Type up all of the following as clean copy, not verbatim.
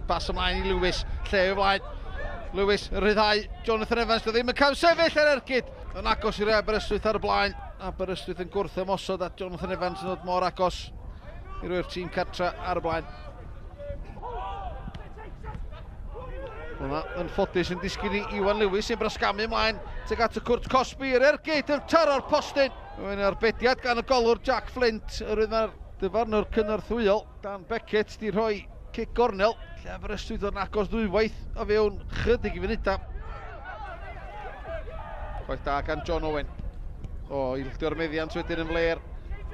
bas ymlaen i Lewis, lle o flaen. Lewis yn rhyddhau, Jonathan Evans, dio ddim yn cael sefyll ar ergyd. Yn agos i'r Aberystwyth ar y blaen. Aberystwyth yn gwrth ymosod a Jonathan Evans yn dod mor agos i roi'r tîm cartra ar y blaen. Hwna yn ffodus yn disgyn i Iwan Lewis sy'n brasgamu ymlaen tuag at y cwrt Cosby i'r ergyd yn taro'r postyn. Mae'n arbediad gan y golwr Jack Fflint, yr mae'r dyfarnwr cynorthwyol Dan Beckett di rhoi cic gornel, lle Aberystwyth o'n agos ddwywaith o fewn chydig i funudau. Chwaith da gan John Owen. Illdio'r meddiant wedyn yn fler.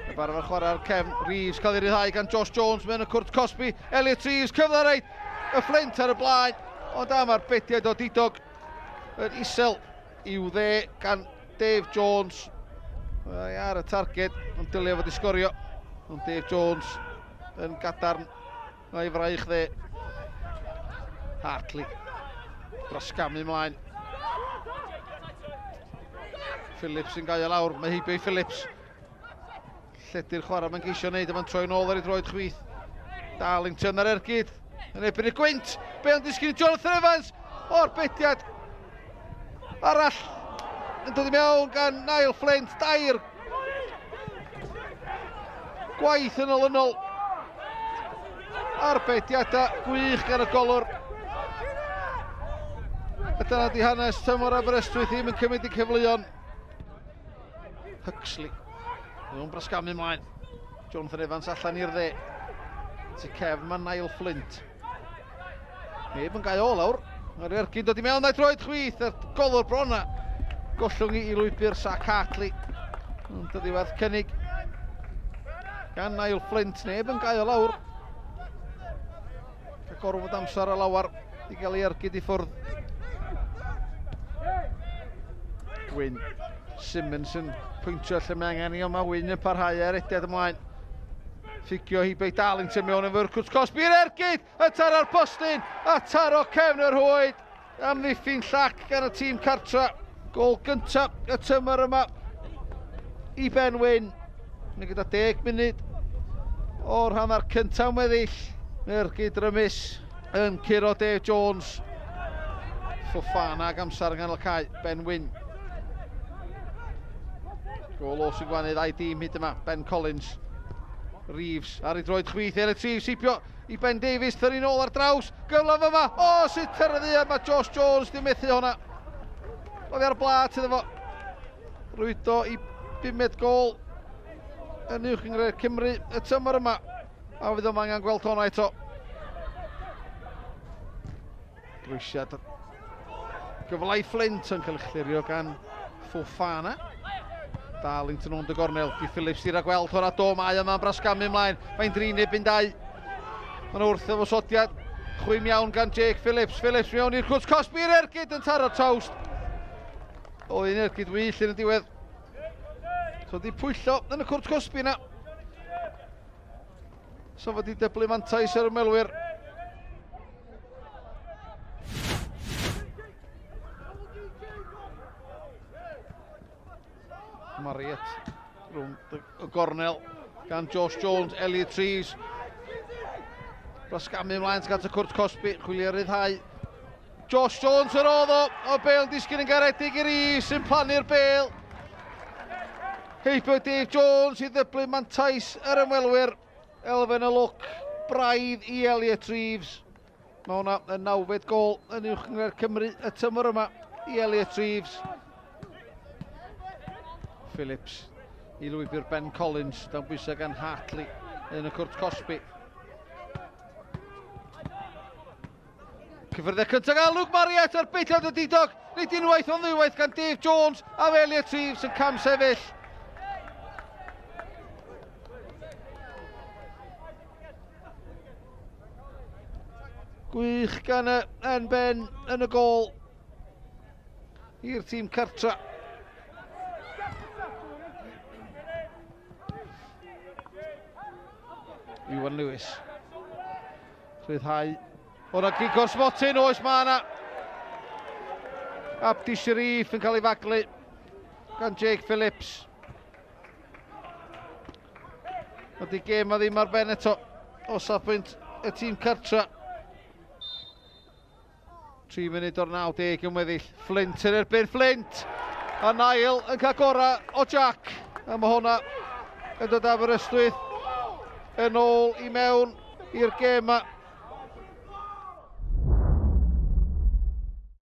Y barf ar chwarae'r cefn, Reeves cael ei ryddhau gan Josh Jones mewn y cwrt Cosby. Elliot Reeves cyfle reit, y Fflint ar y blaen. Ond am arbediad o didog yn isel i'w dde gan Dave Jones. Ar y targed, ond dylio fod i sgorio. Ond Dave Jones yn gadarn o'i fraich dde. Hartley brasgamu ymlaen. Phillips yn gael lawr, mae heibio i Phillips. Lledu'r chwarae mae'n geisio wneud, a mae'n troi nôl ar ei droed chwith. Darlington ar ergyd, yn ebyn y gwynt. Be o'n disgyn i Jonathan Evans, o'r bediad arall yn dod i mewn gan Niall Flint. Dair gwaith yn olynol. Arbediadau gwych gan y golwr. A dyna di hanes tymor Aberystwyth ddim yn cymryd i cyfleon. Huxley. Nhw'n brasgamu ymlaen. Jonathan Evans allan i'r dde. Ty cefn mae Niall Flint. Neb yn gael o lawr. Mae'r ergyn dod i mewn a'i droed chwith. Yr golwr brona. Gollwng i lwybr Zach Hartley. Yn dod i werth cynnig. Gan Niall Flint. Neb yn gael o lawr. Ca gorfod amser a lawar i gael ei ergyd i ffwrdd. Wyn. Simmons yn pwyntio lle mae angen i, ond mae Wyn yn parhau ar ediad ymlaen. Ffigio Hibei Darlington mewn yn fyrcwt Cosby i'r ergyd, y taro'r postyn, a taro cefn yr hwyd. Amddiffyn llac gan y tîm cartra. Gol gyntaf y tymor yma i Ben Wyn. Mae gyda 10 munud o'r hanner cyntaf weddill. Ergyd rymus yn curo Dave Jones. Fofana ag amser yn ganol cae, Ben Wyn. Gol o sy'n gwanydd a'i dîm hyd yma, Ben Collins. Reeves ar ei droed chwith, Elliot Reeves sipio i Ben Davies, thyrru nôl ar draws, gyflaf yma, sy'n tyrraeddu yma Josh Jones, di methu honna. Oedd ar blad iddo fo. Rwydo i 5 gol yn uwch yng Cymru y tymor yma. A fydd yma angen gweld honna eto. Grwysiad gyflau Fflint yn cael chlirio gan Fofana. Darlington o'n dy gornel, di Phillips di ragweld hwnna do mae yma'n brasgamu ymlaen. Mae'n drinib yn dau. Mae'n wrth y fosodiad. Chwym iawn gan Jake Phillips. Phillips mewn i'r cwrs Cosby i'r ergyd yn taro'r tawst. Oedd un ergyd wyll yn y diwedd. So di pwyllo yn y cwrs Cosby yna. So fod i dyblu mantais ar ymwelwyr. Marriott rhwng y gornel gan Josh Jones, Elliot Reeves. Brasgamu ymlaen at y cwrt Cosby, chwilio ryddhau. Josh Jones yr oedd o bêl disgyn yn garedig i Reeves sy'n plannu'r bêl. Heibio Dave Jones i ddyblu mantais yr ymwelwyr. Elfen y lwc braidd i Elliot Reeves. Mae hwnna yn 9 gol yn uwch yng Cymru y tymor yma i Elliot Reeves. Phillips i lwybr Ben Collins, dan bwysau gan Hartley yn y cwrt Cosby. Cyfryddau cyntaf gan Luke Marriott ar beithiad y didog. Nid unwaith ond ddwywaith gan Dave Jones a Elliot Reeves yn cam sefyll. Gwych gan yn Ben yn y gol i'r tîm cartra. Iwan Lewis. Rhyddhau. O'na gig o'r smotin, oes ma' yna. Abdi Sharif yn cael ei faglu gan Jake Phillips. Ydy gêm a ddim ar ben eto o safbwynt y tîm cartra. 3 munud o'r 90 yn weddill. Fflint yn erbyn Fflint. A Niall yn cael gorau o Jack. A mae hwnna yn dod Aberystwyth yn ôl i mewn i'r gêm 'ma.